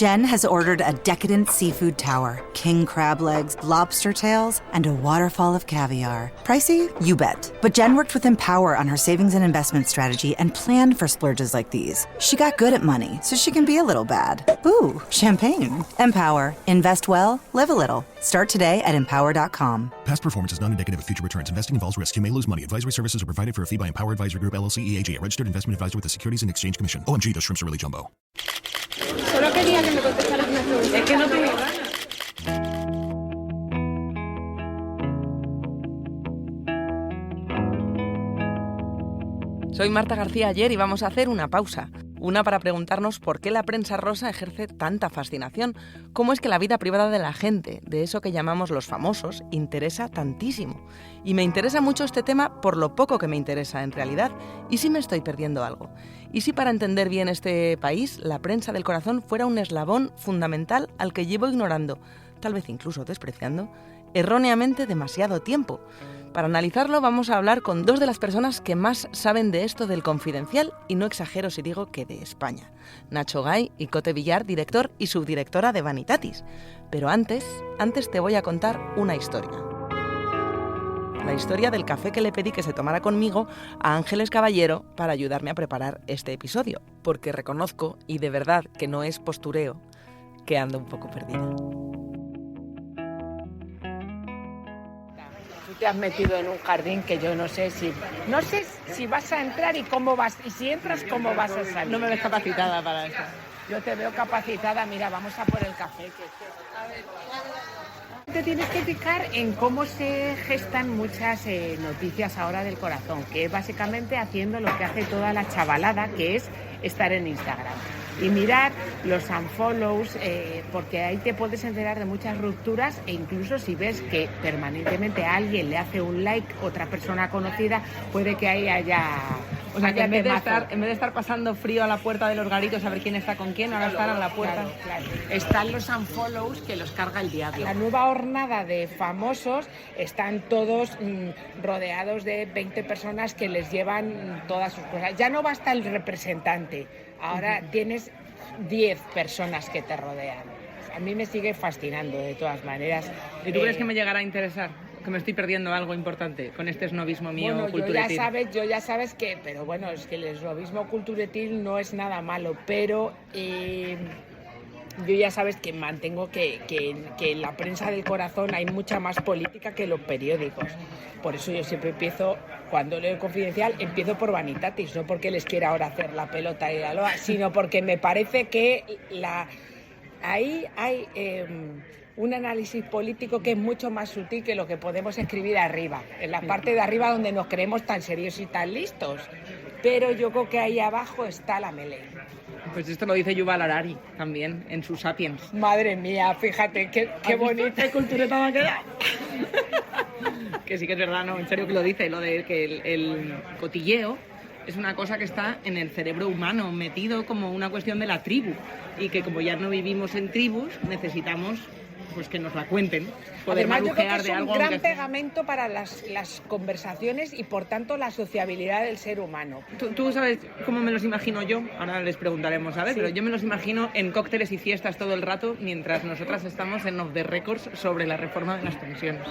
Jen has ordered a decadent seafood tower, king crab legs, lobster tails, and a waterfall of caviar. Pricey? You bet. But Jen worked with Empower on her savings and investment strategy and planned for splurges like these. She got good at money, so she can be a little bad. Ooh, champagne. Empower. Invest well, live a little. Start today at empower.com. Past performance is not indicative of future returns. Investing involves risk. You may lose money. Advisory services are provided for a fee by Empower Advisory Group, LLC, EAG, a registered investment advisor with the Securities and Exchange Commission. OMG, those shrimps are really jumbo. Solo quería que me contestaras una pregunta. Es que no tengo ganas. Soy Marta García Ayer y vamos a hacer una pausa. Una para preguntarnos por qué la prensa rosa ejerce tanta fascinación. ¿Cómo es que la vida privada de la gente, de eso que llamamos los famosos, interesa tantísimo? Y me interesa mucho este tema por lo poco que me interesa en realidad. ¿Y si me estoy perdiendo algo? ¿Y si para entender bien este país, la prensa del corazón fuera un eslabón fundamental al que llevo ignorando, tal vez incluso despreciando, erróneamente demasiado tiempo? Para analizarlo vamos a hablar con dos de las personas que más saben de esto del Confidencial, y no exagero si digo que de España. Nacho Gay y Cote Villar, director y subdirectora de Vanitatis. Pero antes te voy a contar una historia. La historia del café que le pedí que se tomara conmigo a Ángeles Caballero para ayudarme a preparar este episodio. Porque reconozco, y de verdad que no es postureo, que ando un poco perdida. Te has metido en un jardín que yo no sé si vas a entrar y cómo vas, y si entras cómo vas a salir. No me ves capacitada para eso. Yo te veo capacitada. Mira, vamos a por el café. Te tienes que fijar en cómo se gestan muchas noticias ahora del corazón, que es básicamente haciendo lo que hace toda la chavalada, que es estar en Instagram y mirar los unfollows, porque ahí te puedes enterar de muchas rupturas, e incluso si ves que permanentemente a alguien le hace un like otra persona conocida, puede que ahí haya... O sea, que en vez de estar pasando frío a la puerta de los garitos a ver quién está con quién, ahora están a la puerta. Claro. Están los unfollows que los carga el diablo. La nueva hornada de famosos están todos rodeados de 20 personas que les llevan todas sus cosas. Ya no basta el representante, ahora tienes 10 personas que te rodean. A mí me sigue fascinando de todas maneras. ¿Y tú crees que me llegará a interesar? Que me estoy perdiendo algo importante con este snobismo mío, bueno, culturetil. Yo ya sabes que, pero bueno, es que el snobismo culturetil no es nada malo, pero yo ya sabes que mantengo que en la prensa del corazón hay mucha más política que los periódicos. Por eso yo siempre empiezo, cuando leo el Confidencial, empiezo por Vanitatis, no porque les quiera ahora hacer la pelota y la loa, sino porque me parece que ahí hay un análisis político que es mucho más sutil que lo que podemos escribir arriba, en la parte de arriba donde nos creemos tan serios y tan listos. Pero yo creo que ahí abajo está la melee. Pues esto lo dice Yuval Harari también en su Sapiens. Madre mía, fíjate qué bonito. ¿Qué cultureta me ha quedado? Que sí que es verdad, no, en serio que lo dice, lo de que el cotilleo es una cosa que está en el cerebro humano, metido como una cuestión de la tribu, y que como ya no vivimos en tribus, necesitamos pues que nos la cuenten, poder marujear de algo. Es un gran pegamento para las conversaciones y por tanto la sociabilidad del ser humano. ¿Tú sabes cómo me los imagino yo? Ahora les preguntaremos, ¿sabes? Sí. Pero yo me los imagino en cócteles y fiestas todo el rato, mientras nosotras estamos en off the records sobre la reforma de las pensiones.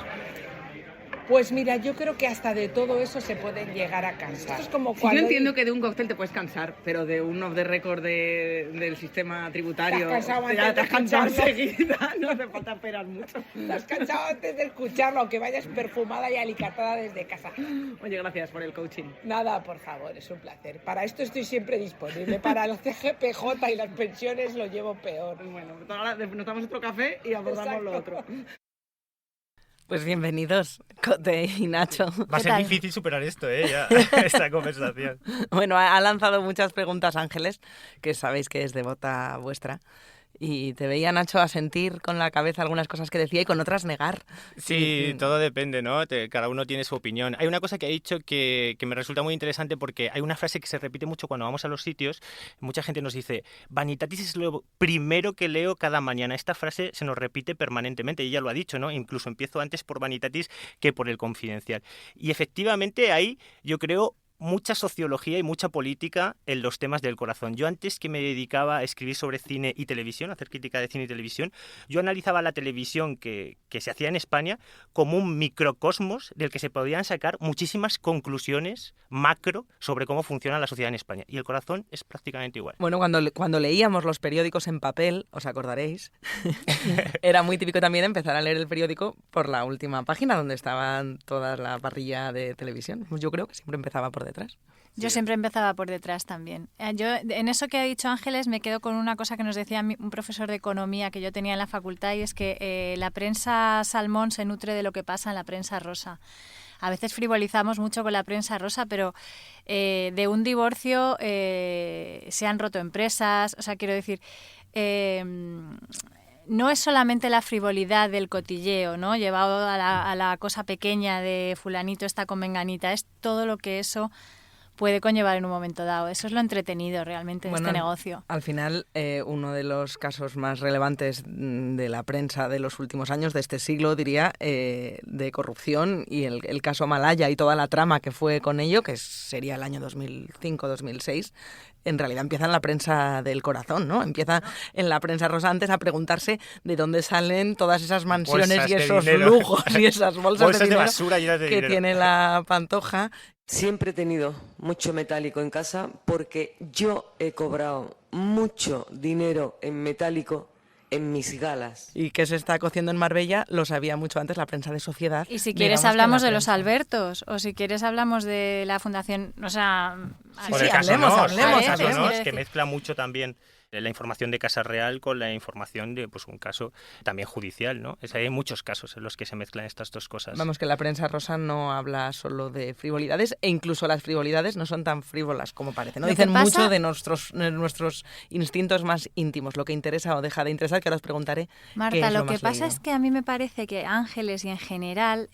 Pues mira, yo creo que hasta de todo eso se pueden llegar a cansar. Esto es como yo entiendo que de un cóctel te puedes cansar, pero de un off the record del sistema tributario te has cansado enseguida, no hace falta esperar mucho. Te has cansado antes de escucharlo, aunque vayas perfumada y alicatada desde casa. Oye, gracias por el coaching. Nada, por favor, es un placer. Para esto estoy siempre disponible. Para el CGPJ y las pensiones lo llevo peor. Bueno, ahora nos damos otro café y abordamos lo otro. Pues bienvenidos, Cote y Nacho. Va a ser difícil superar esto, ya, esta conversación. Bueno, ha lanzado muchas preguntas Ángeles, que sabéis que es devota vuestra. Y te veía, Nacho, asentir con la cabeza algunas cosas que decía y con otras negar. Sí, todo depende, ¿no? Cada uno tiene su opinión. Hay una cosa que ha dicho que me resulta muy interesante, porque hay una frase que se repite mucho cuando vamos a los sitios. Mucha gente nos dice, Vanitatis es lo primero que leo cada mañana. Esta frase se nos repite permanentemente, y ella lo ha dicho, ¿no? Incluso empiezo antes por Vanitatis que por el Confidencial. Y efectivamente ahí yo creo mucha sociología y mucha política en los temas del corazón. Yo antes que me dedicaba a escribir sobre cine y televisión, a hacer crítica de cine y televisión, yo analizaba la televisión que se hacía en España como un microcosmos del que se podían sacar muchísimas conclusiones macro sobre cómo funciona la sociedad en España. Y el corazón es prácticamente igual. Bueno, cuando leíamos los periódicos en papel, os acordaréis, era muy típico también empezar a leer el periódico por la última página donde estaban toda la parrilla de televisión. Yo creo que siempre empezaba por detrás. Yo siempre empezaba por detrás también. Yo en eso que ha dicho Ángeles me quedo con una cosa que nos decía un profesor de economía que yo tenía en la facultad, y es que la prensa salmón se nutre de lo que pasa en la prensa rosa. A veces frivolizamos mucho con la prensa rosa, pero de un divorcio se han roto empresas. O sea, quiero decir, no es solamente la frivolidad del cotilleo, ¿no?, llevado a la cosa pequeña de fulanito está con menganita, es todo lo que eso puede conllevar en un momento dado. Eso es lo entretenido realmente de este negocio. Al final, uno de los casos más relevantes de la prensa de los últimos años, de este siglo, diría, de corrupción, y el caso Malaya y toda la trama que fue con ello, que sería el año 2005-2006, en realidad empieza en la prensa del corazón, ¿no? Empieza en la prensa rosa antes a preguntarse de dónde salen todas esas mansiones bolsas y esos dinero. lujos y esas bolsas de dinero basura llenas de que dinero. tiene la Pantoja. Siempre he tenido mucho metálico en casa porque yo he cobrado mucho dinero en metálico en mis galas. Y que se está cociendo en Marbella lo sabía mucho antes la prensa de sociedad. Y si quieres hablamos de los Albertos, o si quieres hablamos de la fundación, o sea... O del caso hablemos. Nos, que mezcla mucho también la información de Casa Real con la información de un caso también judicial, ¿no? Hay muchos casos en los que se mezclan estas dos cosas. Vamos, que la prensa rosa no habla solo de frivolidades, e incluso las frivolidades no son tan frívolas como parece, ¿no? Dicen mucho de nuestros instintos más íntimos, lo que interesa o deja de interesar, que ahora os preguntaré. Marta, lo que pasa es que a mí me parece que Ángeles y en general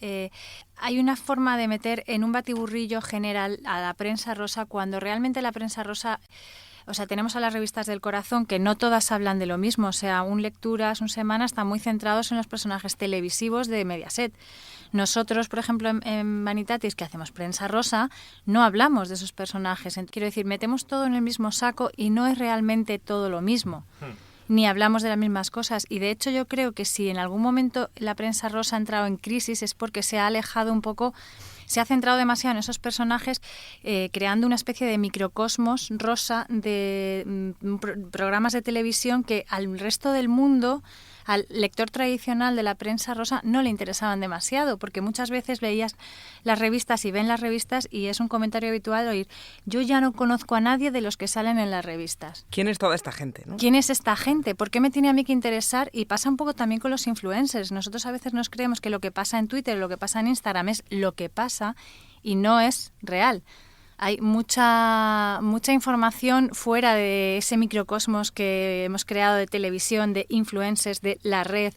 hay una forma de meter en un batiburrillo general a la prensa rosa cuando realmente la prensa rosa... O sea, tenemos a las revistas del corazón que no todas hablan de lo mismo. O sea, un Lecturas, un Semana están muy centrados en los personajes televisivos de Mediaset. Nosotros, por ejemplo, en Vanitatis, que hacemos prensa rosa, no hablamos de esos personajes. Quiero decir, metemos todo en el mismo saco y no es realmente todo lo mismo. Ni hablamos de las mismas cosas. Y de hecho yo creo que si en algún momento la prensa rosa ha entrado en crisis es porque se ha alejado un poco... Se ha centrado demasiado en esos personajes, creando una especie de microcosmos rosa de programas de televisión que al resto del mundo, al lector tradicional de la prensa rosa, no le interesaban demasiado, porque muchas veces veías las revistas y ven las revistas y es un comentario habitual oír: yo ya no conozco a nadie de los que salen en las revistas. ¿Quién es toda esta gente, no? ¿Quién es esta gente? ¿Por qué me tiene a mí que interesar? Y pasa un poco también con los influencers. Nosotros a veces nos creemos que lo que pasa en Twitter, lo que pasa en Instagram es lo que pasa y no es real. Hay mucha información fuera de ese microcosmos que hemos creado de televisión, de influencers, de la red.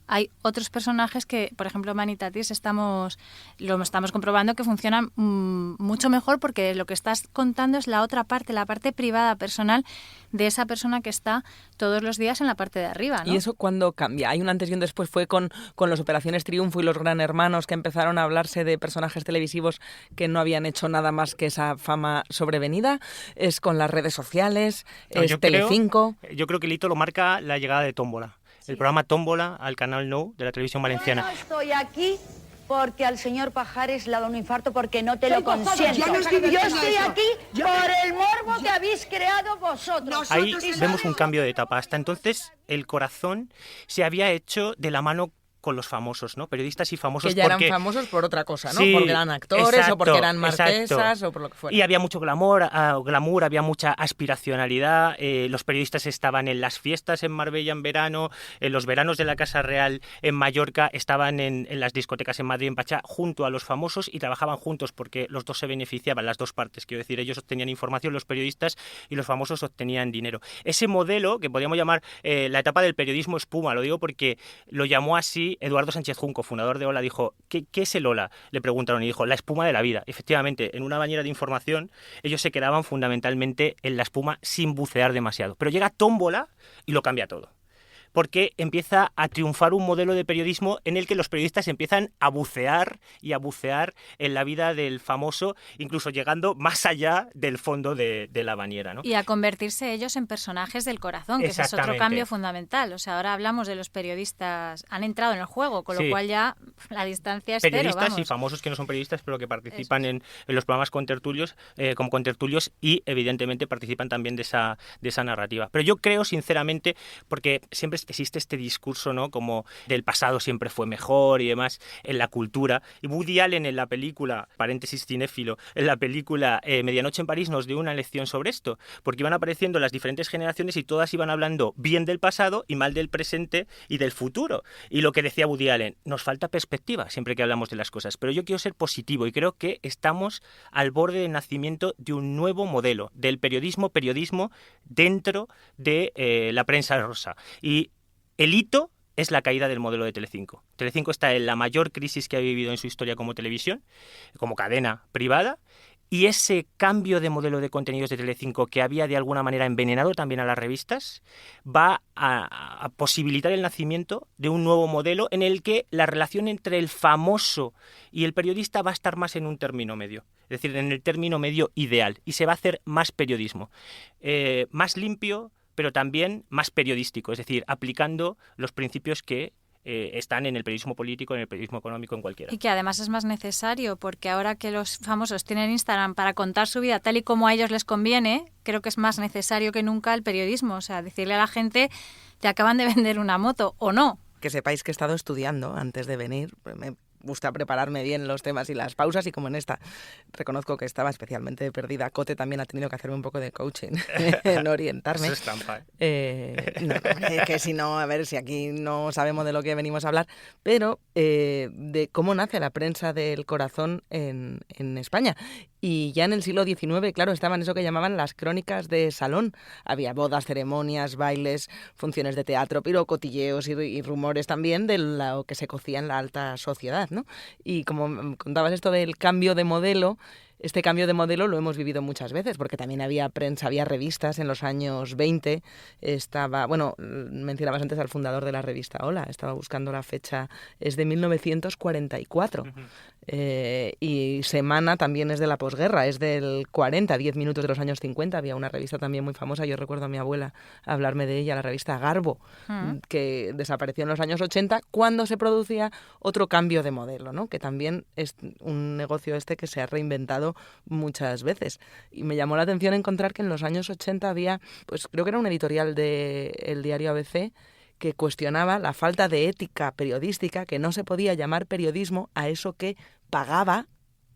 Hay otros personajes que, por ejemplo, en Vanitatis lo estamos comprobando que funcionan mucho mejor, porque lo que estás contando es la otra parte, la parte privada, personal, de esa persona que está todos los días en la parte de arriba, ¿no? ¿Y eso cuándo cambia? Hay un antes y un después. Fue con las Operaciones Triunfo y los Gran Hermanos, que empezaron a hablarse de personajes televisivos que no habían hecho nada más que esa fama sobrevenida. ¿Es con las redes sociales? ¿Es Telecinco? Yo creo que el hito lo marca la llegada de Tómbola. El programa Tómbola al canal Nou de la televisión valenciana. Yo no estoy aquí porque al señor Pajares le ha dado un infarto porque no te lo consiento. Yo estoy aquí por el morbo que habéis creado vosotros. Ahí vemos un cambio de etapa. Hasta entonces el corazón se había hecho de la mano con los famosos, ¿no? Periodistas y famosos. Que ya eran famosos por otra cosa, ¿no? Sí, porque eran actores, exacto, o porque eran marquesas, o por lo que fuera. Y había mucho glamour, había mucha aspiracionalidad. Los periodistas estaban en las fiestas en Marbella en verano, en los veranos de la Casa Real en Mallorca, estaban en las discotecas en Madrid, en Pachá, junto a los famosos, y trabajaban juntos porque los dos se beneficiaban, las dos partes. Quiero decir, ellos obtenían información, los periodistas, y los famosos obtenían dinero. Ese modelo, que podríamos llamar la etapa del periodismo espuma, lo digo porque lo llamó así Eduardo Sánchez Junco, fundador de Hola, dijo: ¿qué es el Hola? Le preguntaron y dijo: la espuma de la vida. Efectivamente, en una bañera de información ellos se quedaban fundamentalmente en la espuma sin bucear demasiado. Pero llega Tómbola y lo cambia todo. porque empieza a triunfar un modelo de periodismo en el que los periodistas empiezan a bucear y a bucear en la vida del famoso, incluso llegando más allá del fondo de la bañera, ¿no? Y a convertirse ellos en personajes del corazón, que ese es otro cambio fundamental. O sea, ahora hablamos de los periodistas, han entrado en el juego, con lo cual ya la distancia es cero, periodistas vamos. Y famosos que no son periodistas, pero que participan en los programas contertulios, como contertulios, y evidentemente participan también de esa narrativa. Pero yo creo, sinceramente, porque siempre existe este discurso, ¿no?, como del pasado siempre fue mejor y demás en la cultura. Y Woody Allen en la película, paréntesis cinéfilo, en la película Medianoche en París nos dio una lección sobre esto, porque iban apareciendo las diferentes generaciones y todas iban hablando bien del pasado y mal del presente y del futuro. Y lo que decía Woody Allen, nos falta perspectiva siempre que hablamos de las cosas, pero yo quiero ser positivo y creo que estamos al borde del nacimiento de un nuevo modelo del periodismo dentro de la prensa rosa. Y el hito es la caída del modelo de Telecinco. Telecinco está en la mayor crisis que ha vivido en su historia como televisión, como cadena privada, y ese cambio de modelo de contenidos de Telecinco, que había de alguna manera envenenado también a las revistas, va a posibilitar el nacimiento de un nuevo modelo en el que la relación entre el famoso y el periodista va a estar más en un término medio, es decir, en el término medio ideal, y se va a hacer más periodismo, más limpio, pero también más periodístico, es decir, aplicando los principios que están en el periodismo político, en el periodismo económico, en cualquiera. Y que además es más necesario, porque ahora que los famosos tienen Instagram para contar su vida tal y como a ellos les conviene, creo que es más necesario que nunca el periodismo. O sea, decirle a la gente, te acaban de vender una moto, o no. Que sepáis que he estado estudiando antes de venir. Me gusta prepararme bien los temas y las pausas, y como en esta reconozco que estaba especialmente perdida, Cote también ha tenido que hacerme un poco de coaching en orientarme. Eso es trampa, No, es que si no, a ver, si aquí no sabemos de lo que venimos a hablar, pero de cómo nace la prensa del corazón en España. Y ya en el siglo XIX, claro, estaban eso que llamaban las crónicas de salón. Había bodas, ceremonias, bailes, funciones de teatro, pero cotilleos y rumores también de lo que se cocía en la alta sociedad, ¿no? Y como contabas esto del cambio de modelo, este cambio de modelo lo hemos vivido muchas veces, porque también había prensa, había revistas en los años 20. Mencionabas antes al fundador de la revista Hola, estaba buscando la fecha, es de 1944. Uh-huh. Y Semana también es de la posguerra, es del 40, 10 minutos de los años 50. Había una revista también muy famosa, yo recuerdo a mi abuela hablarme de ella, la revista Garbo, que desapareció en los años 80 cuando se producía otro cambio de modelo, ¿no? Que también es un negocio que se ha reinventado muchas veces. Y me llamó la atención encontrar que en los años 80 había, pues creo que era un editorial del diario ABC, que cuestionaba la falta de ética periodística, que no se podía llamar periodismo a eso que pagaba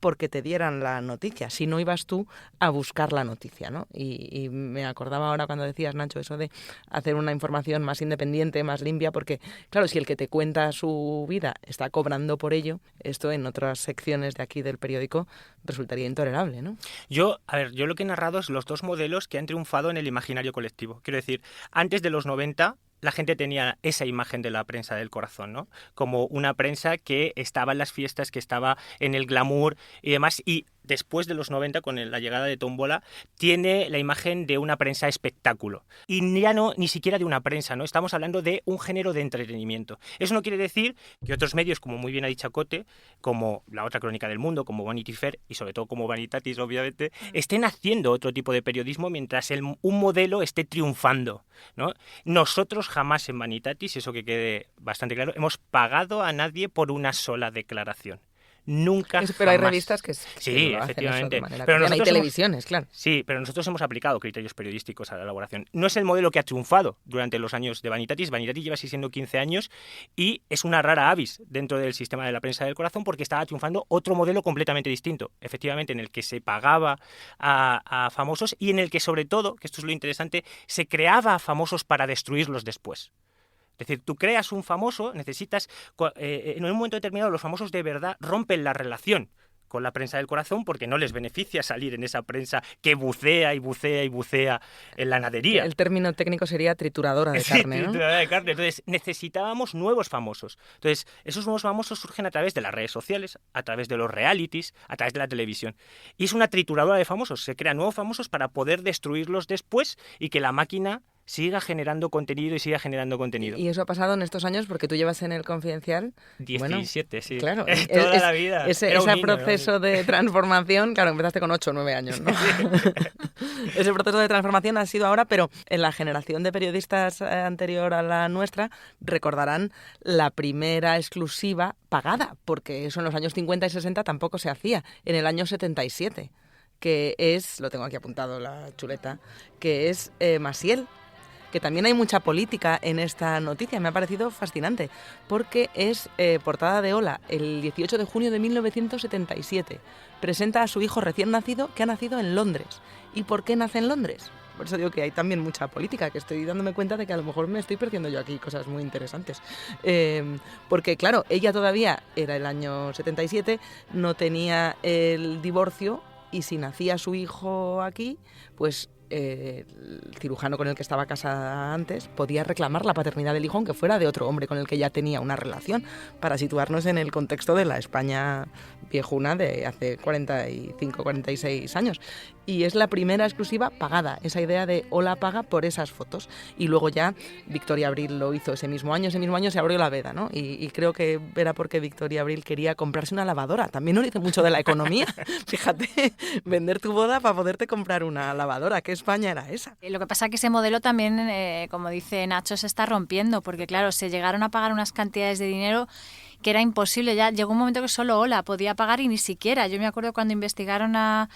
porque te dieran la noticia, si no ibas tú a buscar la noticia, ¿no? Y me acordaba ahora cuando decías, Nacho, eso de hacer una información más independiente, más limpia, porque, claro, si el que te cuenta su vida está cobrando por ello, esto en otras secciones de aquí del periódico resultaría intolerable, ¿no? Yo lo que he narrado es los dos modelos que han triunfado en el imaginario colectivo. Quiero decir, antes de los 90... la gente tenía esa imagen de la prensa del corazón, ¿no? Como una prensa que estaba en las fiestas, que estaba en el glamour y demás. Y después de los 90, con la llegada de Tómbola, tiene la imagen de una prensa espectáculo. Y ya no, ni siquiera de una prensa, ¿no? Estamos hablando de un género de entretenimiento. Eso no quiere decir que otros medios, como muy bien ha dicho Cote, como La Otra Crónica del Mundo, como Vanity Fair y sobre todo como Vanitatis, obviamente, estén haciendo otro tipo de periodismo mientras un modelo esté triunfando, ¿no? Nosotros jamás en Vanitatis, eso que quede bastante claro, hemos pagado a nadie por una sola declaración. Nunca pero hay jamás. Revistas que sí, lo efectivamente. hacen pero hay televisiones, claro. Sí, pero nosotros hemos aplicado criterios periodísticos a la elaboración. No es el modelo que ha triunfado durante los años de Vanitatis. Vanitatis lleva siendo 15 años y es una rara avis dentro del sistema de la prensa del corazón, porque estaba triunfando otro modelo completamente distinto. Efectivamente, en el que se pagaba a famosos y en el que, sobre todo, que esto es lo interesante, se creaba a famosos para destruirlos después. Es decir, tú creas un famoso, necesitas... en un momento determinado los famosos de verdad rompen la relación con la prensa del corazón porque no les beneficia salir en esa prensa que bucea y bucea y bucea en la nadería. El término técnico sería trituradora de carne, sí, ¿no? Trituradora de carne. Entonces, necesitábamos nuevos famosos. Entonces, esos nuevos famosos surgen a través de las redes sociales, a través de los realities, a través de la televisión. Y es una trituradora de famosos. Se crean nuevos famosos para poder destruirlos después y que la máquina siga generando contenido y siga generando contenido. Y eso ha pasado en estos años porque tú llevas en El Confidencial... 17, sí. Claro. Toda la vida. Ese proceso de transformación, claro, empezaste con 8 o 9 años, ¿no? Ese proceso de transformación ha sido ahora, pero en la generación de periodistas anterior a la nuestra recordarán la primera exclusiva pagada, porque eso en los años 50 y 60 tampoco se hacía, en el año 77, que es, lo tengo aquí apuntado la chuleta, que es Maciel, que también hay mucha política en esta noticia, me ha parecido fascinante, porque es portada de Hola, el 18 de junio de 1977. Presenta a su hijo recién nacido, que ha nacido en Londres. ¿Y por qué nace en Londres? Por eso digo que hay también mucha política, que estoy dándome cuenta de que a lo mejor me estoy perdiendo yo aquí cosas muy interesantes. Porque, claro, ella todavía era el año 77, no tenía el divorcio, y si nacía su hijo aquí, pues el cirujano con el que estaba casada antes podía reclamar la paternidad del hijo aunque fuera de otro hombre con el que ya tenía una relación, para situarnos en el contexto de la España viejuna de hace 45, 46 años. Y es la primera exclusiva pagada, esa idea de Hola paga por esas fotos. Y luego ya Victoria Abril lo hizo ese mismo año se abrió la veda, ¿no? Y creo que era porque Victoria Abril quería comprarse una lavadora. También nos dice mucho de la economía. Fíjate, vender tu boda para poderte comprar una lavadora. ¿Qué España era esa? Lo que pasa es que ese modelo también, como dice Nacho, se está rompiendo, porque claro, se llegaron a pagar unas cantidades de dinero que era imposible. Ya llegó un momento que solo Hola podía pagar y ni siquiera. Yo me acuerdo cuando investigaron a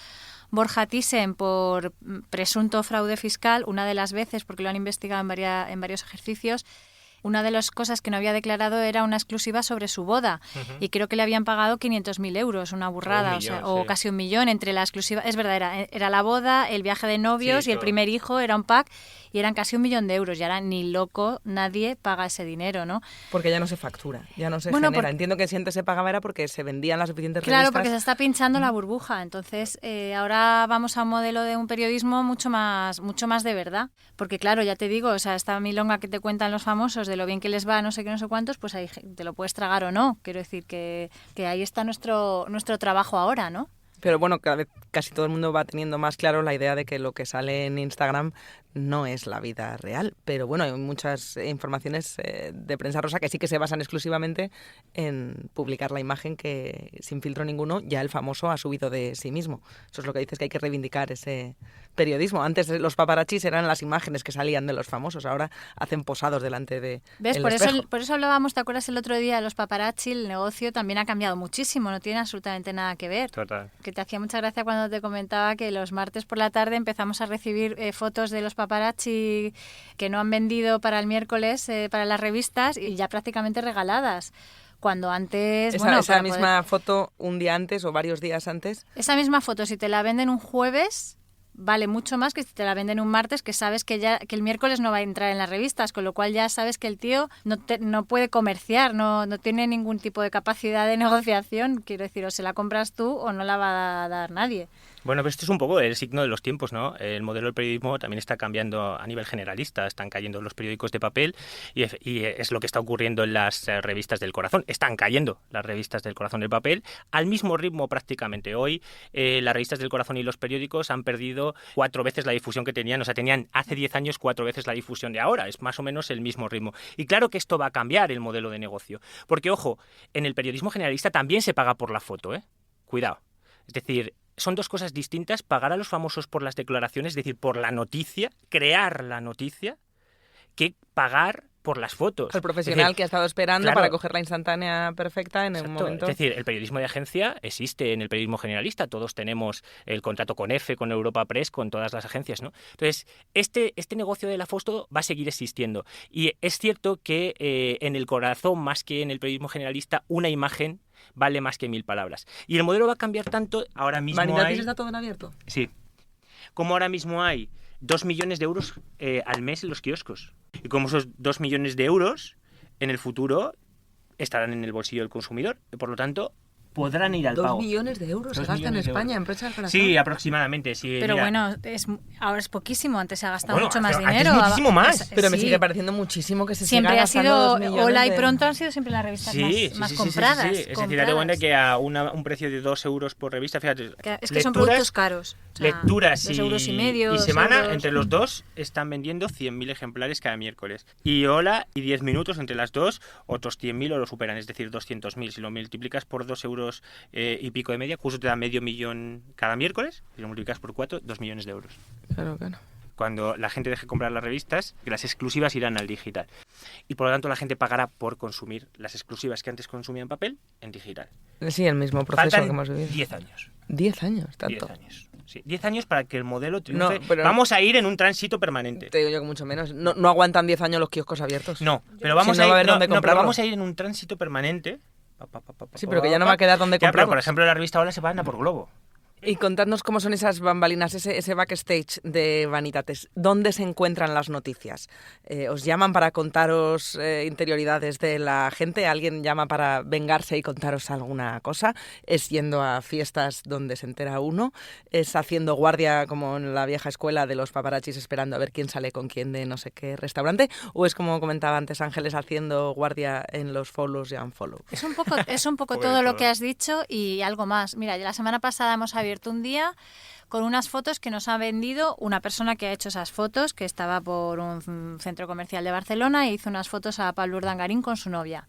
Borja Thyssen por presunto fraude fiscal, una de las veces, porque lo han investigado en varios ejercicios, una de las cosas que no había declarado era una exclusiva sobre su boda. Uh-huh. Y creo que le habían pagado 500.000 euros, una burrada, o casi 1 millón entre la exclusiva. Es verdad, era la boda, el viaje de novios, sí, y el primer hijo, era un pack, y eran casi 1 millón de euros. Y ahora ni loco, nadie paga ese dinero, ¿no? Porque ya no se factura, ya no se genera. Entiendo que si antes se pagaba era porque se vendían las suficientes revistas. Claro, porque se está pinchando la burbuja. Entonces, ahora vamos a un modelo de un periodismo mucho más de verdad. Porque claro, ya te digo, o sea, esta milonga que te cuentan los famosos de lo bien que les va, no sé qué, no sé cuántos, pues ahí te lo puedes tragar o no. Quiero decir que ahí está nuestro trabajo ahora, ¿no? Pero bueno, cada vez casi todo el mundo va teniendo más claro la idea de que lo que sale en Instagram no es la vida real. Pero bueno, hay muchas informaciones de prensa rosa que sí que se basan exclusivamente en publicar la imagen que, sin filtro ninguno, ya el famoso ha subido de sí mismo. Eso es lo que dices, que hay que reivindicar ese periodismo. Antes los paparazzis eran las imágenes que salían de los famosos, ahora hacen posados delante de ¿Ves? el por espejo. Por eso hablábamos, ¿te acuerdas el otro día de los paparazzi? El negocio también ha cambiado muchísimo, no tiene absolutamente nada que ver. Total. Que te hacía mucha gracia cuando te comentaba que los martes por la tarde empezamos a recibir fotos de los paparazzi que no han vendido para el miércoles para las revistas y ya prácticamente regaladas. Cuando antes... Esa misma foto un día antes o varios días antes. Esa misma foto, si te la venden un jueves, vale mucho más que si te la venden un martes, que sabes que el miércoles no va a entrar en las revistas, con lo cual ya sabes que el tío no puede comerciar, no tiene ningún tipo de capacidad de negociación. Quiero decir, o se la compras tú o no la va a dar nadie. Bueno, pero esto es un poco el signo de los tiempos, ¿no? El modelo del periodismo también está cambiando a nivel generalista, están cayendo los periódicos de papel y es lo que está ocurriendo en las revistas del corazón. Están cayendo las revistas del corazón del papel al mismo ritmo prácticamente. Hoy las revistas del corazón y los periódicos han perdido 4 veces la difusión que tenían, o sea, tenían hace 10 años 4 veces la difusión de ahora, es más o menos el mismo ritmo. Y claro que esto va a cambiar el modelo de negocio, porque ojo, en el periodismo generalista también se paga por la foto, ¿eh? Cuidado. Es decir, son dos cosas distintas, pagar a los famosos por las declaraciones, es decir, por la noticia, crear la noticia, que pagar por las fotos. El profesional que ha estado esperando para coger la instantánea perfecta en un momento. Es decir, el periodismo de agencia existe en el periodismo generalista. Todos tenemos el contrato con EFE, con Europa Press, con todas las agencias, ¿no? Entonces, este negocio de la foto va a seguir existiendo. Y es cierto que en el corazón, más que en el periodismo generalista, una imagen vale más que 1000 palabras. Y el modelo va a cambiar tanto. Ahora mismo ¿Vanidades está todo en abierto? Sí. Como ahora mismo hay 2 millones de euros al mes en los kioscos. Y como esos 2 millones de euros en el futuro estarán en el bolsillo del consumidor. Y por lo tanto, podrán ir al pago. 2 millones de euros se gasta en España, empresas del corazón. Sí, aproximadamente. Sí, pero mira. bueno, ahora es poquísimo. Antes se ha gastado mucho más dinero. Antes muchísimo más. Pero me sigue pareciendo muchísimo que se siempre siga gastando 2 millones. Hola y Pronto han sido siempre las revistas más compradas. Sí. Es decir, date cuenta que a un precio de 2 euros por revista, fíjate. Es que son productos caros. O sea, lecturas 2,5 euros, y semana, 2 euros. entre los dos están vendiendo 100.000 ejemplares cada miércoles. Y Hola y 10 minutos entre las dos, otros 100.000 o lo superan, es decir, 200.000. Si lo multiplicas por 2 euros y pico de media, justo te da 500.000 cada miércoles. Si lo multiplicas por 4, 2 millones de euros. Claro, claro. Cuando la gente deje de comprar las revistas, las exclusivas irán al digital. Y por lo tanto la gente pagará por consumir las exclusivas que antes consumían papel en digital. Sí, el mismo proceso Faltan que hemos vivido. 10 años. 10 años, tanto. 10 años. Sí, 10 años para que el modelo triunfe. No, pero vamos a ir en un tránsito permanente. Te digo yo que mucho menos. No aguantan 10 años los kioscos abiertos. No, pero vamos, Si no va a haber dónde pero comprarlo. vamos a ir en un tránsito permanente. Sí, pero que ya no va a quedar donde Ya, pero, comprarlo. por ejemplo, la revista Hola se van a por Globo. Y contadnos cómo son esas bambalinas, ese backstage de Vanitates. ¿Dónde se encuentran las noticias? ¿Os llaman para contaros interioridades de la gente? ¿Alguien llama para vengarse y contaros alguna cosa? ¿Es yendo a fiestas donde se entera uno? ¿Es haciendo guardia como en la vieja escuela de los paparachis esperando a ver quién sale con quién de no sé qué restaurante? ¿O es como comentaba antes Ángeles, haciendo guardia en los follows y unfollows? Es un poco todo lo que has dicho y algo más. Mira, la semana pasada hemos abierto un día con unas fotos que nos ha vendido una persona que ha hecho esas fotos, que estaba por un centro comercial de Barcelona e hizo unas fotos a Pablo Urdangarín con su novia.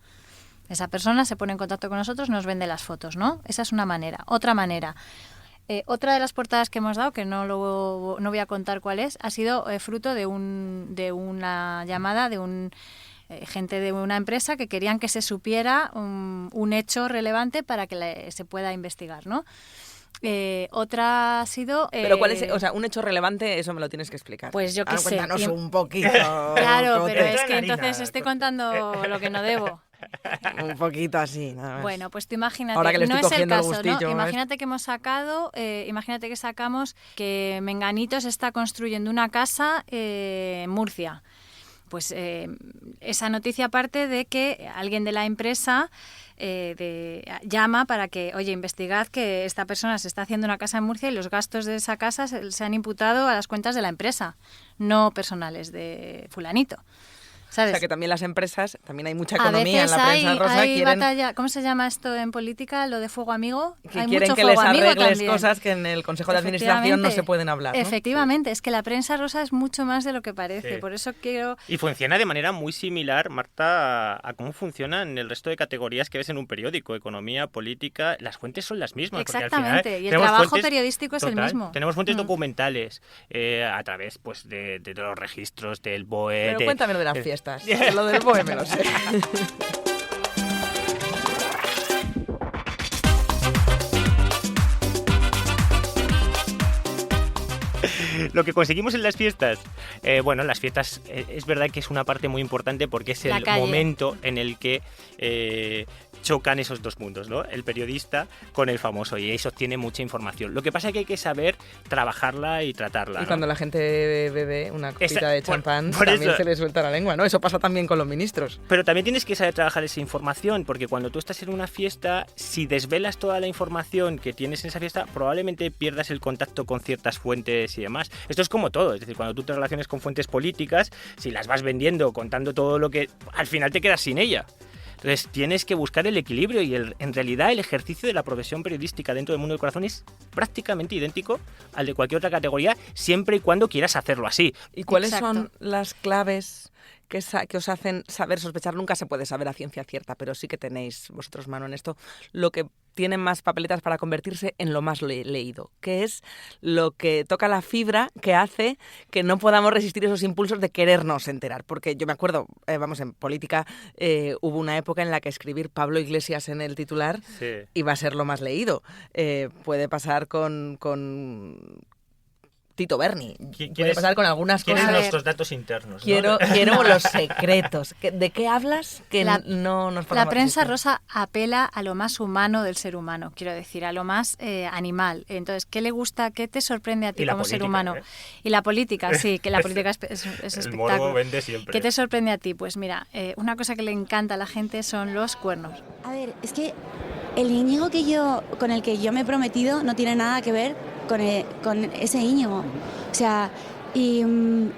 Esa persona se pone en contacto con nosotros, nos vende las fotos, ¿no? Esa es una manera. Otra manera. Otra de las portadas que hemos dado, que no voy a contar cuál es, ha sido fruto de una llamada de gente de una empresa que querían que se supiera un hecho relevante para que se pueda investigar, ¿no? Otra ha sido... Pero ¿cuál es? O sea, un hecho relevante, eso me lo tienes que explicar. Pues yo qué sé. Cuéntanos un poquito. Claro, pero es que entonces estoy contando lo que no debo. Un poquito así, nada más. Bueno, pues tú imagínate, Ahora que le no estoy es el cogiendo el caso, gustillo, ¿no? Imagínate que imagínate que sacamos que Menganito se está construyendo una casa en Murcia. Pues esa noticia parte de que alguien de la empresa llama para que, oye, investigad que esta persona se está haciendo una casa en Murcia y los gastos de esa casa se han imputado a las cuentas de la empresa, no personales de fulanito. ¿Sabes? O sea, que también las empresas, también hay mucha A economía en veces la prensa rosa, hay quieren batalla, ¿cómo se llama esto en política? Lo de fuego amigo. que Hay quieren mucho que fuego les amigo arregles también. cosas que en el Consejo de Administración no se pueden hablar, ¿no? Efectivamente, es que la prensa rosa es mucho más de lo que parece, Sí. por eso quiero... Y funciona de manera muy similar, Marta, a cómo funciona en el resto de categorías que ves en un periódico. Economía, política, las fuentes son las mismas. porque al final Exactamente, y el tenemos trabajo fuentes- periodístico es el Total, mismo. Tenemos fuentes documentales a través pues de los registros del BOE. Pero cuéntame lo de las fiestas. Lo del BOE me lo sé. Lo que conseguimos en las fiestas, bueno, las fiestas es verdad que es una parte muy importante porque es La el calle. momento en el que chocan esos dos mundos, ¿no? El periodista con el famoso, y eso tiene mucha información. Lo que pasa es que hay que saber trabajarla y tratarla, Y ¿no? cuando la gente bebe una copita Esa- de por- champán, por también eso- se le suelta la lengua, ¿no? Eso pasa también con los ministros. Pero también tienes que saber trabajar esa información, porque cuando tú estás en una fiesta, si desvelas toda la información que tienes en esa fiesta, probablemente pierdas el contacto con ciertas fuentes y demás. Esto es como todo, es decir, cuando tú te relaciones con fuentes políticas, si las vas vendiendo, contando todo lo que... al final te quedas sin ella. Entonces tienes que buscar el equilibrio y en realidad el ejercicio de la profesión periodística dentro del mundo del corazón es prácticamente idéntico al de cualquier otra categoría, siempre y cuando quieras hacerlo así. ¿Y cuáles Exacto. son las claves que os hacen saber sospechar? Nunca se puede saber a ciencia cierta, pero sí que tenéis vosotros mano en esto. Lo que tienen más papeletas para convertirse en lo más leído, que es lo que toca la fibra que hace que no podamos resistir esos impulsos de querernos enterar. Porque yo me acuerdo, en política hubo una época en la que escribir Pablo Iglesias en el titular Sí. iba a ser lo más leído. Puede pasar con Tito Berni. Puede pasar con algunas ¿Quieres cosas. nuestros datos internos? ¿no? Quiero los secretos. ¿De qué hablas que no nos La podemos prensa resistir? rosa apela a lo más humano del ser humano, quiero decir, a lo más animal. Entonces, ¿qué le gusta, qué te sorprende a ti Y la como ser política, humano? ¿eh? Y la política, sí, que la política es El espectáculo. morbo vende siempre. ¿Qué te sorprende a ti? Pues mira, una cosa que le encanta a la gente son los cuernos. A ver, es que el Íñigo con el que yo me he prometido no tiene nada que ver con ese Íñigo. O sea, y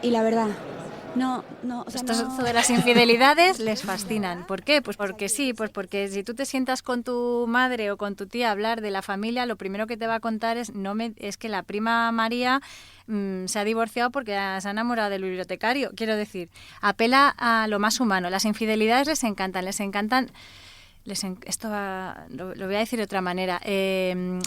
la verdad, O sea, Esto de las infidelidades les fascinan. ¿Por qué? Pues porque sí, pues porque si tú te sientas con tu madre o con tu tía a hablar de la familia, lo primero que te va a contar es que la prima María se ha divorciado porque se ha enamorado del bibliotecario. Quiero decir, apela a lo más humano. Las infidelidades les encantan. Lo voy a decir de otra manera.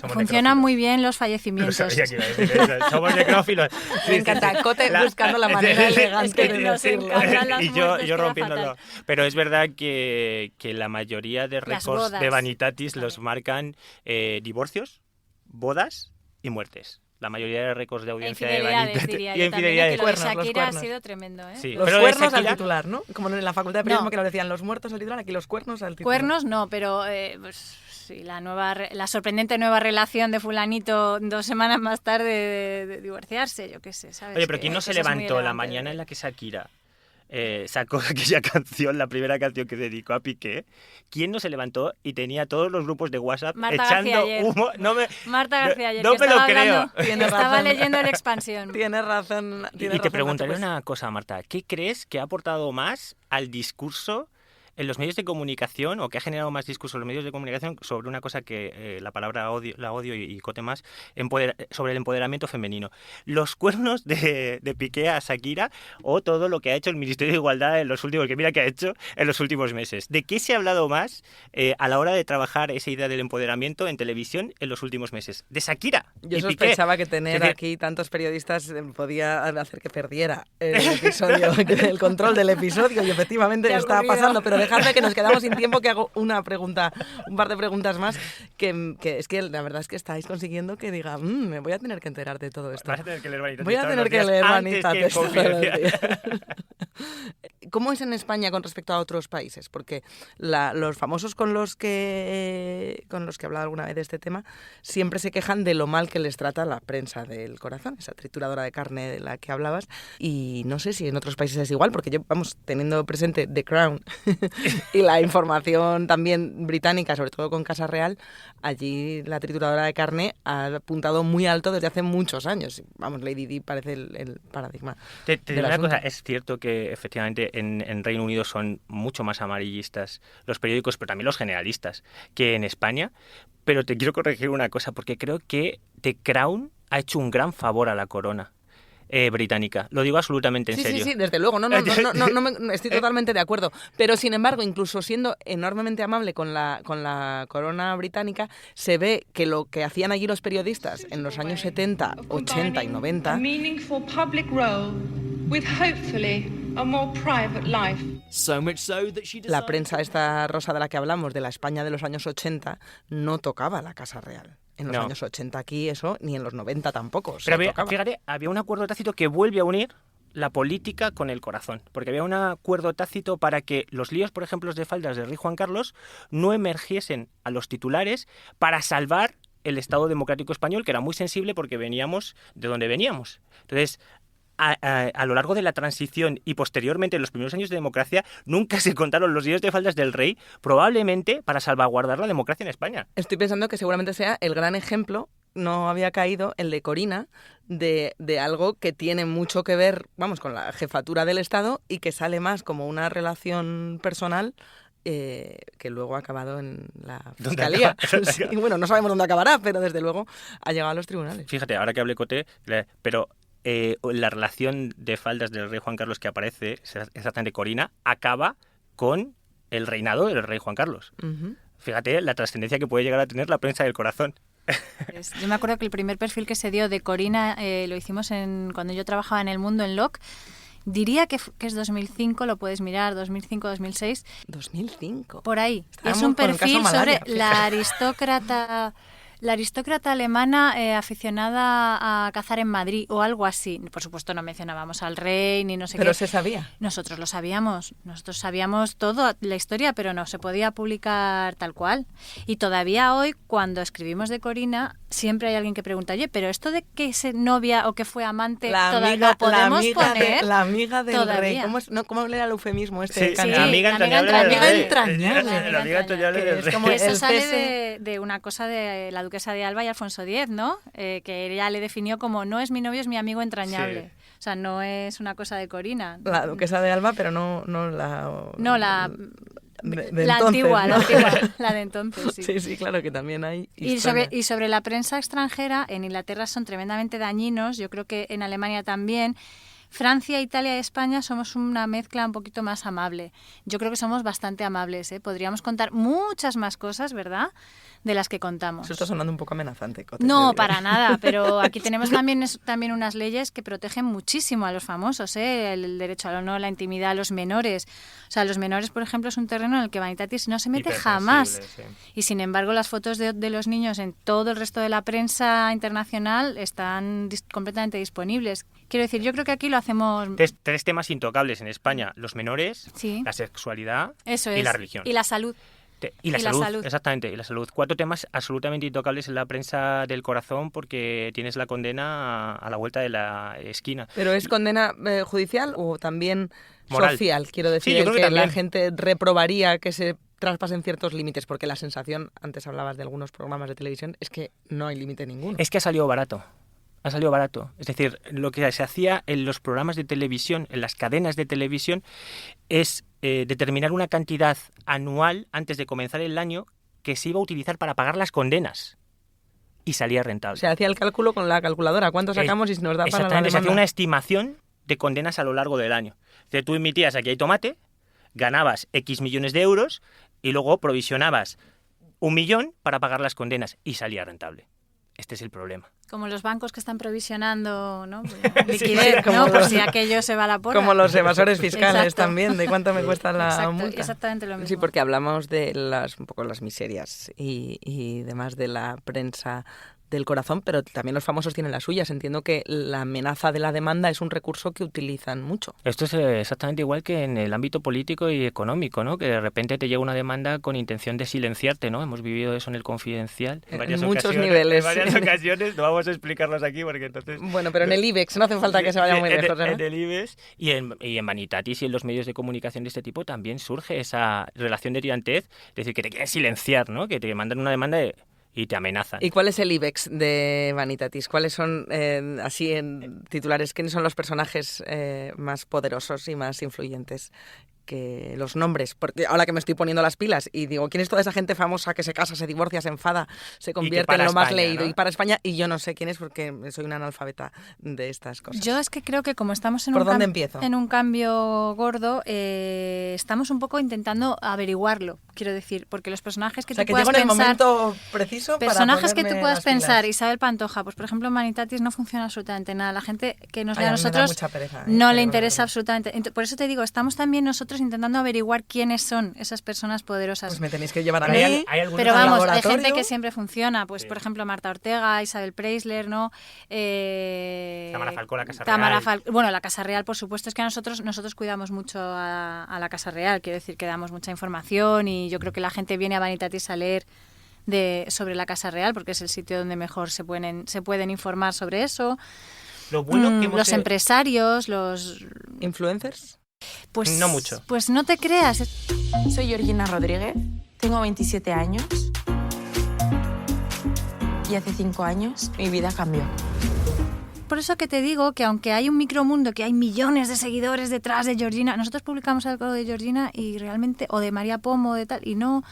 Funcionan muy bien los fallecimientos. No sabía que iba a decir eso. Somos necrófilos. Me encanta Cote buscando la manera elegante de decirlo. Y yo rompiéndolo. Pero es verdad que la mayoría de récords de Vanitatis los marcan divorcios, bodas y muertes. La mayoría de récords de audiencia de Vanitatis. Y infidelidades. Lo de Shakira ha sido tremendo, ¿eh? Sí, los cuernos al titular, ¿no? Como en la Facultad de Periodismo que lo decían, los muertos al titular, aquí los cuernos al titular. Cuernos no, pero pues, sí, la sorprendente nueva relación de fulanito 2 semanas más tarde de divorciarse, yo qué sé, ¿sabes? Oye, pero ¿quién no se levantó la mañana en la que Shakira sacó aquella canción, la primera canción que dedicó a Piqué? ¿Quién no se levantó y tenía todos los grupos de WhatsApp echando humo? Marta García ayer. No me lo creo. Estaba leyendo la Expansión. Tienes razón. Y te preguntaré una cosa, Marta. ¿Qué crees que ha aportado más al discurso en los medios de comunicación, o que ha generado más discurso en los medios de comunicación sobre una cosa que la palabra la odio y Cote más, sobre el empoderamiento femenino? ¿Los cuernos de Piqué a Shakira o todo lo que ha hecho el Ministerio de Igualdad en los últimos, que mira que ha hecho en los últimos meses? ¿De qué se ha hablado más a la hora de trabajar esa idea del empoderamiento en televisión en los últimos meses? ¿De Shakira? Yo sospechaba que tener aquí tantos periodistas podía hacer que perdiera el episodio, el control del episodio, y efectivamente estaba pasando, pero dejadme que nos quedamos sin tiempo, que hago un par de preguntas más, que es que la verdad es que estáis consiguiendo que diga, me voy a tener que enterar de todo esto. Vas a tener que leer Vanitatis. Voy a tener que leer Vanitatis todos los días. ¿Cómo es en España con respecto a otros países? Porque los famosos con los que he hablado alguna vez de este tema siempre se quejan de lo mal que les trata la prensa del corazón, esa trituradora de carne de la que hablabas, y no sé si en otros países es igual, porque yo, teniendo presente The Crown y la información también británica, sobre todo con Casa Real, allí la trituradora de carne ha apuntado muy alto desde hace muchos años. Lady Di parece el paradigma. Te digo una cosa, es cierto que efectivamente en Reino Unido son mucho más amarillistas los periódicos, pero también los generalistas, que en España. Pero te quiero corregir una cosa, porque creo que The Crown ha hecho un gran favor a la corona británica. Lo digo absolutamente en serio. Sí, desde luego. No, estoy totalmente de acuerdo. Pero, sin embargo, incluso siendo enormemente amable con la corona británica, se ve que lo que hacían allí los periodistas en los años 70, 80 y 90... La prensa esta rosa de la que hablamos, de la España de los años 80, no tocaba la Casa Real. En los años 80 aquí eso, ni en los 90 tampoco. Pero fíjate, había un acuerdo tácito que vuelve a unir la política con el corazón, porque había un acuerdo tácito para que los líos, por ejemplo, de faldas del rey Juan Carlos no emergiesen a los titulares para salvar el Estado democrático español, que era muy sensible porque veníamos de donde veníamos. Entonces, a lo largo de la transición y posteriormente en los primeros años de democracia, nunca se contaron los líos de faldas del rey, probablemente para salvaguardar la democracia en España. Estoy pensando que seguramente sea el gran ejemplo, no había caído, el de Corina, de algo que tiene mucho que ver, con la jefatura del Estado, y que sale más como una relación personal que luego ha acabado en la Fiscalía. Sí, no sabemos dónde acabará, pero desde luego ha llegado a los tribunales. Fíjate, ahora que hablé Cote, pero la relación de faldas del rey Juan Carlos que aparece, exactamente Corina, acaba con el reinado del rey Juan Carlos. Uh-huh. Fíjate la trascendencia que puede llegar a tener la prensa del corazón. Yo me acuerdo que el primer perfil que se dio de Corina lo hicimos cuando yo trabajaba en El Mundo, en LOC. Diría que es 2005, lo puedes mirar, 2005, 2006. 2005. Por ahí. Es un perfil sobre la aristócrata alemana aficionada a cazar en Madrid o algo así. Por supuesto no mencionábamos al rey ni no sé qué. Pero se sabía. Nosotros lo sabíamos. Nosotros sabíamos todo la historia, pero no se podía publicar tal cual. Y todavía hoy, cuando escribimos de Corina, siempre hay alguien que pregunta, oye, pero esto de que es novia o que fue amante, ¿lo podemos poner? La amiga del todavía. Rey. ¿Cómo era el eufemismo este? Sí, amiga entrañable. La amiga entrañable. Eso sale de una cosa de la duquesa de Alba y Alfonso X, ¿no? Que ella le definió como no es mi novio, es mi amigo entrañable. Sí. O sea, no es una cosa de Corina. La duquesa de Alba, pero no la... No, la... De la entonces, antigua, ¿no? la de entonces, sí. Sí, claro, que también hay Y sobre la prensa extranjera, en Inglaterra son tremendamente dañinos, yo creo que en Alemania también. Francia, Italia y España somos una mezcla un poquito más amable. Yo creo que somos bastante amables, ¿eh? Podríamos contar muchas más cosas, ¿verdad?, de las que contamos. Eso está sonando un poco amenazante, Cote. No, para nada, pero aquí tenemos también unas leyes que protegen muchísimo a los famosos, ¿eh? El derecho al honor, la intimidad, a los menores. O sea, los menores, por ejemplo, es un terreno en el que Vanitatis no se mete jamás. Sí. Y sin embargo, las fotos de los niños en todo el resto de la prensa internacional están completamente disponibles. Quiero decir, yo creo que aquí lo hacemos... Tres temas intocables en España: los menores, sí, la sexualidad eso y es, la religión. Y la salud. Y la salud, exactamente, y la salud. 4 temas absolutamente intocables en la prensa del corazón porque tienes la condena a la vuelta de la esquina. ¿Pero es condena judicial o también moral? Social? Quiero decir, sí, yo creo que la gente reprobaría que se traspasen ciertos límites, porque la sensación, antes hablabas de algunos programas de televisión, es que no hay límite ninguno. Es que ha salido barato. Ha salido barato. Es decir, lo que se hacía en los programas de televisión, en las cadenas de televisión, es determinar una cantidad anual antes de comenzar el año que se iba a utilizar para pagar las condenas. Y salía rentable. Se hacía el cálculo con la calculadora. ¿Cuánto sacamos y si nos da para la demanda? Se hacía una estimación de condenas a lo largo del año. O sea, tú emitías Aquí hay tomate, ganabas X millones de euros y luego provisionabas 1 millón para pagar las condenas y salía rentable. Este es el problema. Como los bancos que están provisionando, ¿no? Liquidez, sí, ¿no? Por si aquello se va a la porra. Como los evasores fiscales. Exacto. También, de cuánto me cuesta la multa. Exactamente lo mismo. Sí, porque hablamos de un poco las miserias y demás de la prensa del corazón, pero también los famosos tienen las suyas. Entiendo que la amenaza de la demanda es un recurso que utilizan mucho. Esto es exactamente igual que en el ámbito político y económico, ¿no? Que de repente te llega una demanda con intención de silenciarte, ¿no? Hemos vivido eso en El Confidencial en muchos niveles. En varias ocasiones, no vamos a explicarlos aquí porque entonces... Bueno, pero en el IBEX no hace falta que se vaya muy lejos, ¿no? En el IBEX y en Vanitatis y en los medios de comunicación de este tipo también surge esa relación de tirantez, es decir, que te quieren silenciar, ¿no? Que te mandan una demanda y te amenazan. ¿Y cuál es el IBEX de Vanitatis? ¿Cuáles son, así en titulares, quiénes son los personajes más poderosos y más influyentes? Que los nombres, porque ahora que me estoy poniendo las pilas y digo, ¿quién es toda esa gente famosa que se casa, se divorcia, se enfada, se convierte en lo más leído, ¿no? Y para España, y yo no sé quién es porque soy una analfabeta de estas cosas? Yo es que creo que como estamos en un cambio gordo, estamos un poco intentando averiguarlo, quiero decir, porque los personajes que tú puedas pensar... en el momento preciso personajes para que tú puedas pensar, pilas. Isabel Pantoja, pues por ejemplo en Vanitatis no funciona absolutamente nada, la gente que nos lea a nosotros nosotros pereza, no le interesa absolutamente, por eso te digo, estamos también nosotros intentando averiguar quiénes son esas personas poderosas. Pues me tenéis que llevar a mí. Pero vamos, hay gente que siempre funciona, pues por ejemplo Marta Ortega, Isabel Preisler, ¿no? Tamara Falcó, la Casa Real. Bueno, la Casa Real, por supuesto, es que nosotros cuidamos mucho a la Casa Real, quiero decir que damos mucha información y yo creo que la gente viene a Vanitatis a leer sobre la Casa Real porque es el sitio donde mejor se pueden informar sobre eso. Lo bueno que los empresarios, los influencers. Pues no mucho. Pues no te creas. Soy Georgina Rodríguez, tengo 27 años y hace 5 años mi vida cambió. Por eso que te digo que aunque hay un micromundo, que hay millones de seguidores detrás de Georgina, nosotros publicamos algo de Georgina y realmente, o de María Pomo, de tal, y no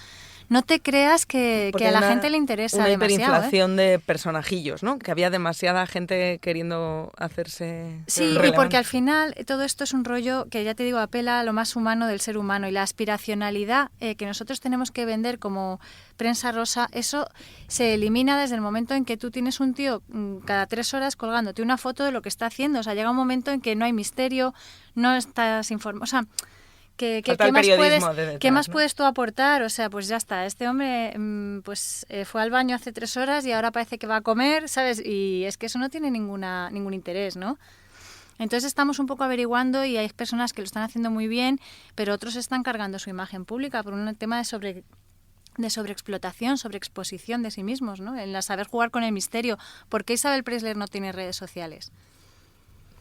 te creas que a la gente le interesa una demasiado. Una hiperinflación de personajillos, ¿no? Que había demasiada gente queriendo hacerse relevante. Y porque al final todo esto es un rollo que, ya te digo, apela a lo más humano del ser humano y la aspiracionalidad que nosotros tenemos que vender como prensa rosa, eso se elimina desde el momento en que tú tienes un tío cada 3 horas colgándote una foto de lo que está haciendo. O sea, llega un momento en que no hay misterio, no estás informado. O sea, ¿Qué más puedes tú aportar? O sea, pues ya está, este hombre fue al baño hace 3 horas y ahora parece que va a comer, ¿sabes? Y es que eso no tiene ningún interés, ¿no? Entonces estamos un poco averiguando y hay personas que lo están haciendo muy bien, pero otros están cargando su imagen pública por un tema de sobreexplotación, sobreexposición de sí mismos, ¿no? En saber jugar con el misterio. ¿Por qué Isabel Preisler no tiene redes sociales?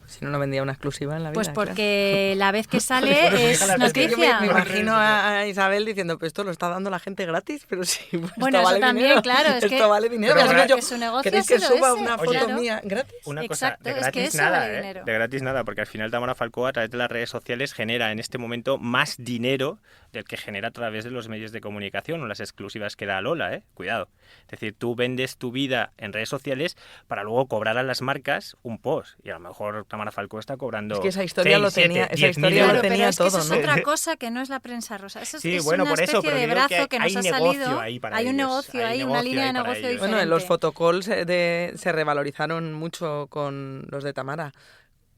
Si no, no vendía una exclusiva en la vida. Pues porque la vez que sale es noticia. Yo me imagino a Isabel diciendo, pues esto lo está dando la gente gratis, pero sí, pues bueno, esto eso vale también, dinero. claro. Es esto que, vale dinero. que su negocio ¿Queréis que suba ese? una foto mía gratis? Una cosa, Exacto, de gratis es que eso nada, vale dinero. De gratis nada, porque al final Tamara Falcó a través de las redes sociales genera en este momento más dinero del que genera a través de los medios de comunicación o las exclusivas que da Lola, cuidado. Es decir, tú vendes tu vida en redes sociales para luego cobrar a las marcas un post, y a lo mejor Tamara Falcó está cobrando. Es que esa historia 6, lo tenía, 7, esa historia lo tenía pero todo, es que eso ¿no? es otra cosa que no es la prensa rosa. Eso Sí, es bueno, una por eso, especie pero de digo brazo que nos hay ha negocio salido. ahí para Hay un ellos, negocio, hay una negocio línea ahí de para negocio ellos. diferente. Bueno, los photocalls se revalorizaron mucho con los de Tamara.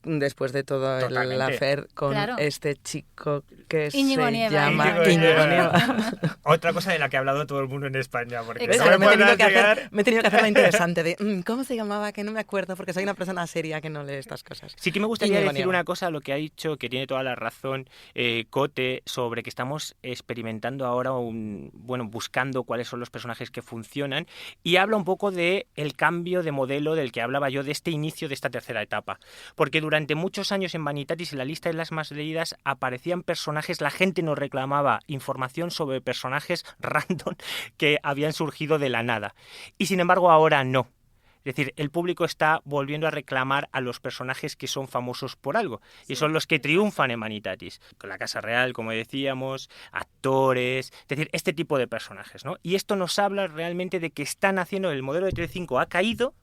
Después de todo el affair con este chico que Íñigo se Nieva. llama Íñigo Nieva. Otra cosa de la que ha hablado todo el mundo en España. Porque me he tenido que hacer la interesante de ¿cómo se llamaba? Que no me acuerdo porque soy una persona seria que no lee estas cosas. Sí que me gustaría Íñigo decir Nieva. una cosa a lo que ha dicho, que tiene toda la razón Cote, sobre que estamos experimentando ahora, buscando cuáles son los personajes que funcionan, y habla un poco de el cambio de modelo del que hablaba yo, de este inicio de esta tercera etapa. Porque durante muchos años en Vanitatis, en la lista de las más leídas, aparecían personajes, la gente nos reclamaba información sobre personajes random que habían surgido de la nada. Y sin embargo ahora no. Es decir, el público está volviendo a reclamar a los personajes que son famosos por algo. Y son los que triunfan en Vanitatis. Con la Casa Real, como decíamos, actores, es decir, este tipo de personajes, ¿no? Y esto nos habla realmente de que están haciendo, el modelo de Telecinco ha caído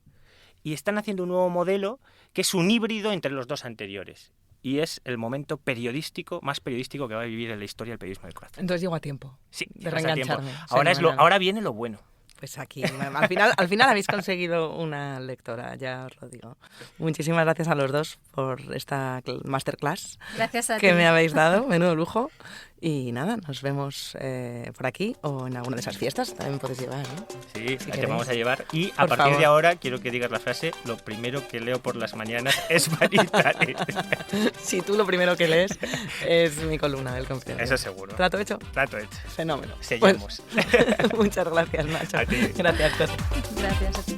y están haciendo un nuevo modelo que es un híbrido entre los dos anteriores. Y es el momento más periodístico que va a vivir en la historia del periodismo del corazón. Entonces llego a tiempo de reengancharme. Ahora viene lo bueno. Pues aquí, al final habéis conseguido una lectora, ya os lo digo. Muchísimas gracias a los dos por esta masterclass que me habéis dado, menudo lujo. Y nada, nos vemos por aquí o en alguna de esas fiestas, también podéis llevar, ¿no? Sí, si te vamos a llevar. Y a partir de ahora quiero que digas la frase: lo primero que leo por las mañanas es Vanitatis. Si tú lo primero que lees es mi columna del Confidencial. Eso seguro. ¿Trato hecho? Trato hecho. Fenómeno. Sellamos. Pues, muchas gracias, Nacho. A ti. Gracias, Cote. Gracias a ti.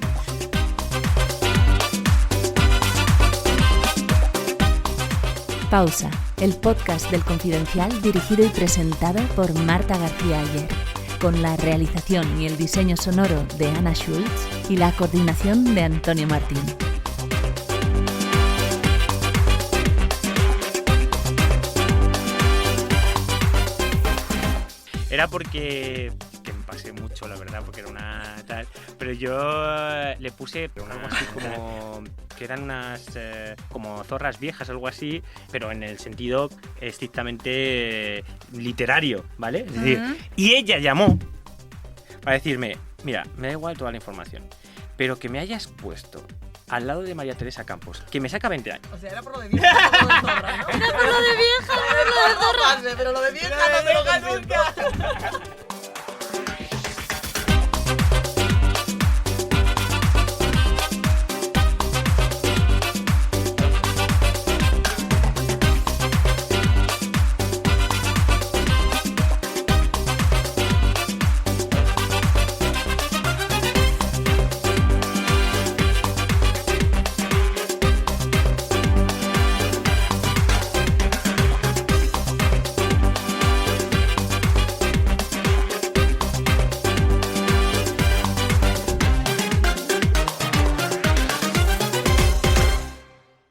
Pausa, el podcast del Confidencial dirigido y presentado por Marta García Ayer, con la realización y el diseño sonoro de Ana Schultz y la coordinación de Antonio Martín. Era porque me pasé mucho, la verdad, porque era una tal, pero yo le puse algo así como que eran unas como zorras viejas, algo así, pero en el sentido estrictamente literario, ¿vale? Es decir, y ella llamó para decirme: mira, me da igual toda la información, pero que me hayas puesto al lado de María Teresa Campos, que me saca 20 años. O sea, era por lo de vieja, no por lo de zorra, ¿no? Era por lo de vieja, no por lo de zorra. Pero lo de vieja no te lo nunca.